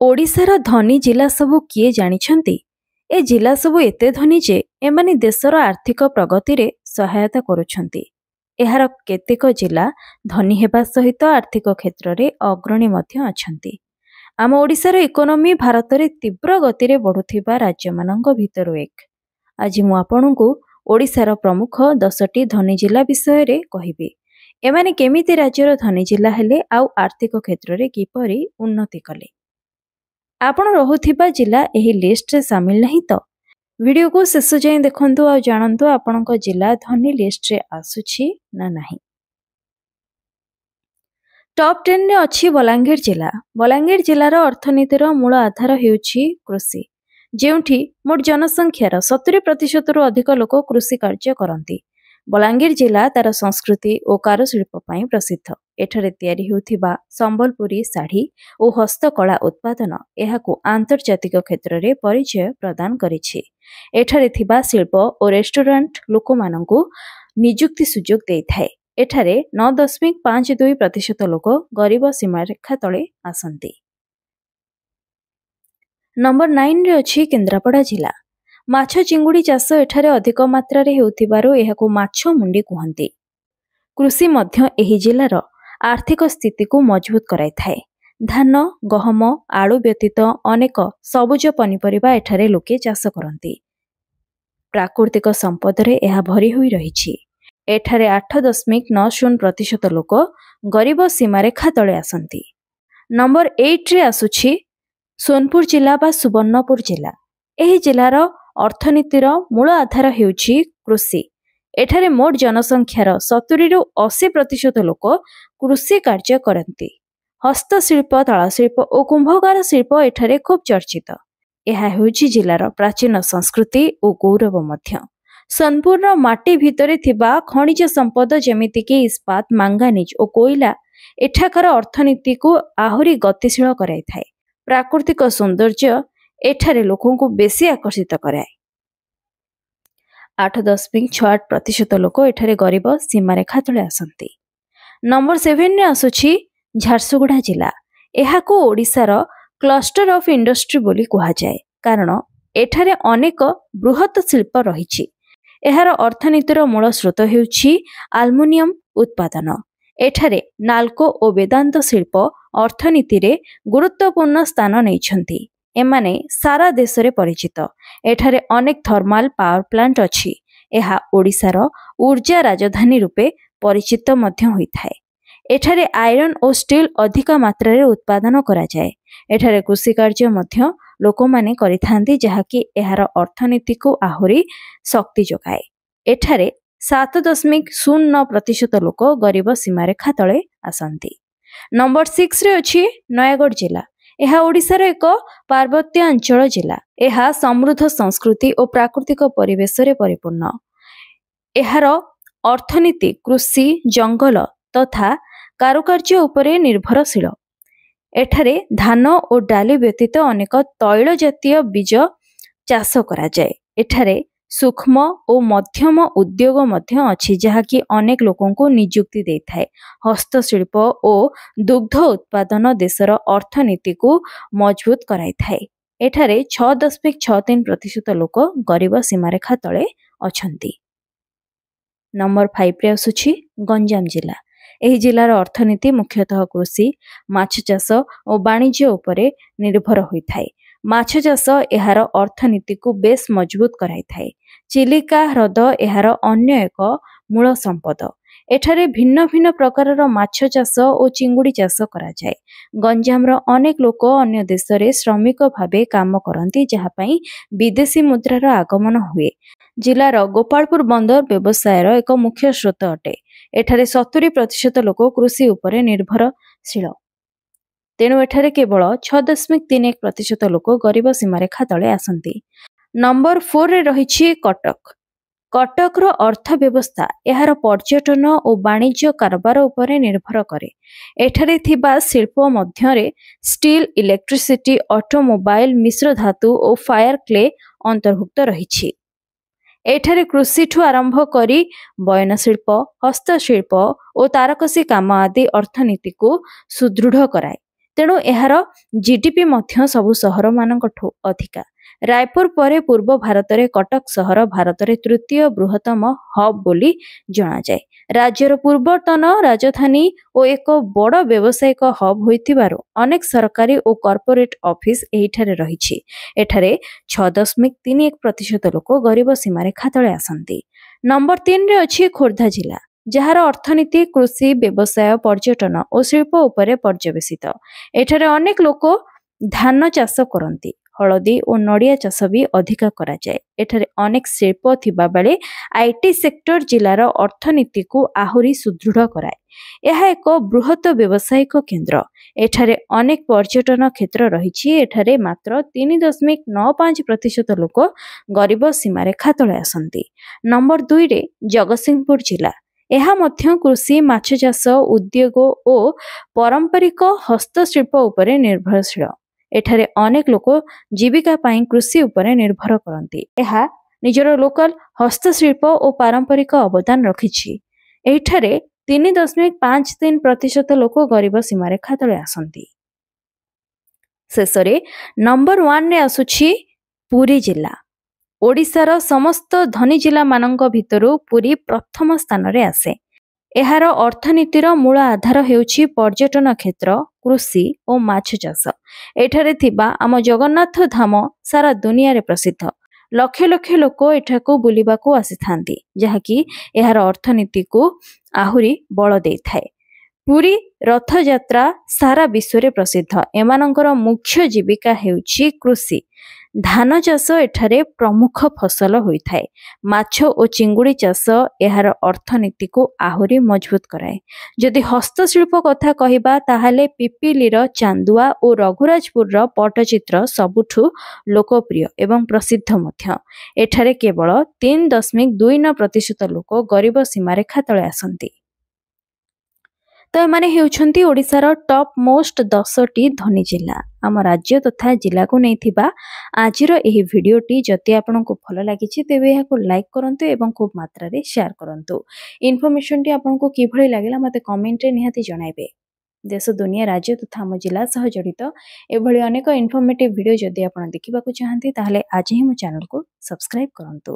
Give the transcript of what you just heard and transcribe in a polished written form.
ओडिशार धनी जिला सबु किए जानिछंती? ए जिला सबु एते धनी जे एमानी देशर आर्थिक प्रगति रे सहायता करुछंती। एहार केतेक जिला धनी हेबा सहित आर्थिक क्षेत्र रे अग्रणी मध्य अछंती। आम ओडिशार इकोनॉमी भारत रे तीव्र गति रे बढ़ुथिबा राज्य मानंग भितरु एक। आज मु आपणकु ओडिशार प्रमुख 10टी धनी जिला विषय रे कहिबी। एमाने केमिति राज्यर धनी जिला हेले आउ आर्थिक क्षेत्र रे किपरि उन्नति कले। आपण रहुथिबा जिला एही लिस्ट रे शामिल नहीं तो वीडियो को शेष जाए देखंतु आ जानंतु आपणक जिला धनी लिस्ट रे आसुछि ना नाही। टॉप 10 रे अछि बलांगीर जिला। बलांगीर जिलार अर्थनीतिर मूल आधार हेउछि कृषि, जेउठी मोट जनसंख्यार 70% रु अधिक लोक कृषि कार्य करंती। बलांगीर जिला तार संस्कृति और कारुशिल्प पई प्रसिद्ध। एठारे तयारी हेउथिबा संबलपुरी साड़ी और हस्तकला उत्पादन एहाकु आंतर्जातिक क्षेत्र रे परिचय प्रदान करिछि। एठारे थिबा शिल्प और रेस्टोरेंट लोकमानंकु नियुक्ति सुजोग देइथाय। एठारे 9.52% लोक गरीब सीमारेखा तले आसंती। नंबर 9 रे अछि केन्द्रापड़ा जिला। माछ चिंगुड़ी चाष एठारे अधिक मात्रा रे हेउथिबारु एहाकु माछ मुंडी कुहंती। कृषि मध्य एही जिलार आर्थिक स्थिति को मजबूत कराई थाए। धान, गहम, आलू व्यतीत अनेक सबुज पनिपरिबा एठारे लोके चाष करंती। प्राकृतिक संपद रे एहा भरी होई रहिछि। एठारे 8.90% लोक गरीब सीमारेखा तले आसंती। नंबर 8 रे आसुछि सोनपुर जिला बा सुवर्णपुर जिला। एही जिलार अर्थनीतिर मूल आधार हेउछि कृषि। एठारे मोट जनसंख्यार 70 रु 80% लोक कृषि कार्य करती। हस्तशिल्प, तालशिल्प और कुंभकार शिल्प एठारे खूब चर्चित। यह हेउछि जिलार प्राचीन संस्कृति और गौरव मध्य। सोनपुर माटी भितरे थिबा खनिज संपद जेमिति कि इस्पात, मांगानिज और कोयला एठाकार अर्थनीति को आहुरी गतिशील कराई थाए। प्राकृतिक सौंदर्य एठारे लोकों को बेसी आकर्षित कराए। 8.68% लोक एठारे गरीब सीमारेखा तले आसंती। नंबर 7 रे आसुछि झारसुगुड़ा जिला। एहाको ओडिशार क्लस्टर ऑफ इंडस्ट्री बोली कुहा जाए, कारण एठारे अनेक बृहत शिल्प रहिछि। एहार अर्थनीतिर मूल स्रोत हेउछि आल्युमिनियम उत्पादन। एठारे नाल्को और वेदांत शिल्प अर्थनीति रे गुरुत्वपूर्ण स्थान नैछंती। एमाने सारा देश रे परिचित। एठारे अनेक थर्माल पावर प्लांट अछि। एहा ओडिशार ऊर्जा राजधानी रूपे परिचित मध्य होइथाय। एठारे आयरन और स्टील अधिक मात्रा रे उत्पादन करा जाए। एठारे कृषि कार्य मध्य लोकमाने करिथांती, जहाकि एहार अर्थनीति को आहुरी शक्ति जोगाए। एठारे 7.09% लोक गरीब सीमारेखा तले आसंती। नंबर 6 रे अछि नयागढ़ जिला। एहा ओडिशार एक पार्वत्य अंचल जिला। एहा समृद्ध संस्कृति और प्राकृतिक परिवेश रे परिपूर्ण। एहार अर्थनीति कृषि, जंगल तथा कारुकार्य उपरे निर्भरशील। एठारे धान और डाली व्यतीत अनेक तैल जातीय बीज चाष करा जाए। एठारे सूक्ष्म और मध्यम उद्योग मध्य अछि, जहाकि अनेक लोकों को नियुक्ति देइथाय। हस्तशिल्प और दुग्ध उत्पादन देशर अर्थनीति को मजबूत कराइथाय। एठारे 6.63% लोक गरीब सीमारेखा तले अछंती। नंबर 5 रे आसुछि गंजाम जिला। एही जिलार अर्थनीति मुख्यतः कृषि, माछ चाष और वाणिज्य उपरे निर्भर होइथाय। माछ चाष एहार अर्थनीति को बेस मजबूत कराइथाय। चिलिका ह्रद एहार अन्य एक मूल संपद। एठारे भिन्न भिन्न प्रकारर माछ चाष और चिंगुड़ी चाष करा जाए। गंजामर अनेक लोक अन्य देश रे श्रमिक भाबे काम करंती, जहा पई विदेशी मुद्रार आगमन हुए। जिलार गोपालपुर बंदर व्यवसायर एक मुख्य स्रोत अटे। एठारे 70% लोक कृषि उपरे निर्भरशील। तेणु एठारे केवल 6.31% लोक गरीब सीमारेखा तले आसंती। नंबर 4 रे रहिछि कटक। कटकर अर्थव्यवस्था एहार पर्यटन और वाणिज्य कारबार उपरे निर्भर करे। एठारे थिबा शिल्प मध्यरे स्टील, इलेक्ट्रिसिटी, ऑटोमोबाइल, मिश्र धातु और फायर क्ले अंतर्भुक्त रहिछि। एठारे कृषि ठु आरंभ करी बयन शिल्प, हस्तशिल्प और तारकसी काम आदि अर्थनीति को सुदृढ़ कराए। ତେଣୁ ଏହାର ଜିଡିପି ମଧ୍ୟ ସବୁ ସହରମାନଙ୍କଠୁ ଅଧିକା। ରାୟପୁର ପରେ ପୂର୍ବ ଭାରତରେ କଟକ ସହର ଭାରତରେ ତୃତୀୟ ବୃହତ୍ତମ ହବ୍ ବୋଲି ଜଣାଯାଏ। ରାଜ୍ୟର ପୂର୍ବତନ ରାଜଧାନୀ ଓ ଏକ ବଡ଼ ବ୍ୟବସାୟିକ ହବ୍ ହୋଇଥିବାରୁ ଅନେକ ସରକାରୀ ଓ କର୍ପୋରେଟ୍ ଅଫିସ ଏହିଠାରେ ରହିଛି। ଏଠାରେ 6.31% ଲୋକ ଗରିବ ସୀମାରେଖା ତଳେ ଆସନ୍ତି। ନମ୍ବର 3ରେ ଅଛି ଖୋର୍ଦ୍ଧା ଜିଲ୍ଲା, ଯାହାର ଅର୍ଥନୀତି କୃଷି, ବ୍ୟବସାୟ, ପର୍ଯ୍ୟଟନ ଓ ଶିଳ୍ପ ଉପରେ ପର୍ଯ୍ୟବେସିତ। ଏଠାରେ ଅନେକ ଲୋକ ଧାନ ଚାଷ କରନ୍ତି। ହଳଦୀ ଓ ନଡ଼ିଆ ଚାଷ ବି ଅଧିକା କରାଯାଏ। ଏଠାରେ ଅନେକ ଶିଳ୍ପ ଥିବା ବେଳେ ଆଇଟି ସେକ୍ଟର ଜିଲ୍ଲାର ଅର୍ଥନୀତିକୁ ଆହୁରି ସୁଦୃଢ଼ କରାଏ। ଏହା ଏକ ବୃହତ ବ୍ୟବସାୟିକ କେନ୍ଦ୍ର। ଏଠାରେ ଅନେକ ପର୍ଯ୍ୟଟନ କ୍ଷେତ୍ର ରହିଛି। ଏଠାରେ ମାତ୍ର 3.95% ଲୋକ ଗରିବ ସୀମାରେଖା ତଳେ ଆସନ୍ତି। ନମ୍ବର 2ରେ ଜଗତସିଂହପୁର ଜିଲ୍ଲା। ଏହା ମଧ୍ୟ କୃଷି, ମାଛ ଚାଷ, ଉଦ୍ୟୋଗ ଓ ପାରମ୍ପରିକ ହସ୍ତଶିଳ୍ପ ଉପରେ ନିର୍ଭରଶୀଳ। ଏଠାରେ ଅନେକ ଲୋକ ଜୀବିକା ପାଇଁ କୃଷି ଉପରେ ନିର୍ଭର କରନ୍ତି। ଏହା ନିଜର ଲୋକାଲ ହସ୍ତଶିଳ୍ପ ଓ ପାରମ୍ପରିକ ଅବଦାନ ରଖିଛି। ଏଠାରେ 3.53% ଲୋକ ଗରିବ ସୀମାରେଖା ତଳେ ଆସନ୍ତି। ଶେଷରେ ନମ୍ବର 1ରେ ଆସୁଛି ପୁରୀ ଜିଲ୍ଲା। ଓଡ଼ିଶାର ସମସ୍ତ ଧନୀ ଜିଲ୍ଲାମାନଙ୍କ ଭିତରୁ ପୁରୀ ପ୍ରଥମ ସ୍ଥାନରେ ଆସେ। ଏହାର ଅର୍ଥନୀତିର ମୂଳ ଆଧାର ହେଉଛି ପର୍ଯ୍ୟଟନ କ୍ଷେତ୍ର, କୃଷି ଓ ମାଛ ଚାଷ। ଏଠାରେ ଥିବା ଆମ ଜଗନ୍ନାଥ ଧାମ ସାରା ଦୁନିଆରେ ପ୍ରସିଦ୍ଧ। ଲକ୍ଷ ଲକ୍ଷ ଲୋକ ଏଠାକୁ ବୁଲିବାକୁ ଆସିଥାନ୍ତି, ଯାହାକି ଏହାର ଅର୍ଥନୀତିକୁ ଆହୁରି ବଳ ଦେଇଥାଏ। ପୁରୀ ରଥଯାତ୍ରା ସାରା ବିଶ୍ୱରେ ପ୍ରସିଦ୍ଧ। ଏମାନଙ୍କର ମୁଖ୍ୟ ଜୀବିକା ହେଉଛି କୃଷି। ଧାନ ଚାଷ ଏଠାରେ ପ୍ରମୁଖ ଫସଲ ହୋଇଥାଏ। ମାଛ ଓ ଚିଙ୍ଗୁଡ଼ି ଚାଷ ଏହାର ଅର୍ଥନୀତିକୁ ଆହୁରି ମଜବୁତ କରାଏ। ଯଦି ହସ୍ତଶିଳ୍ପ କଥା କହିବା ତାହେଲେ ପିପିଲିର ଚାନ୍ଦୁଆ ଓ ରଘୁରାଜପୁରର ପଟ୍ଟଚିତ୍ର ସବୁଠୁ ଲୋକପ୍ରିୟ ଏବଂ ପ୍ରସିଦ୍ଧ ମଧ୍ୟ। ଏଠାରେ କେବଳ 3.29% ଲୋକ ଗରିବ ସୀମାରେଖା ତଳେ ଆସନ୍ତି। ତ ଏମାନେ ହେଉଛନ୍ତି ଓଡ଼ିଶାର ଟପ୍ ମୋଷ୍ଟ 10ଟି ଧନୀ ଜିଲ୍ଲା। ଆମ ରାଜ୍ୟ ତଥା ଜିଲ୍ଲାକୁ ନେଇଥିବା ଆଜିର ଏହି ଭିଡ଼ିଓଟି ଯଦି ଆପଣଙ୍କୁ ଭଲ ଲାଗିଛି ତେବେ ଏହାକୁ ଲାଇକ୍ କରନ୍ତୁ ଏବଂ ଖୁବ୍ ମାତ୍ରାରେ ସେୟାର କରନ୍ତୁ। ଇନଫର୍ମେସନଟି ଆପଣଙ୍କୁ କିଭଳି ଲାଗିଲା ମୋତେ କମେଣ୍ଟରେ ନିହାତି ଜଣାଇବେ। ଦେଶ, ଦୁନିଆ, ରାଜ୍ୟ ତଥା ଆମ ଜିଲ୍ଲା ସହ ଜଡ଼ିତ ଏଭଳି ଅନେକ ଇନଫର୍ମେଟିଭ୍ ଭିଡ଼ିଓ ଯଦି ଆପଣ ଦେଖିବାକୁ ଚାହାନ୍ତି ତାହେଲେ ଆଜି ହିଁ ମୋ ଚ୍ୟାନେଲକୁ ସବସ୍କ୍ରାଇବ୍ କରନ୍ତୁ।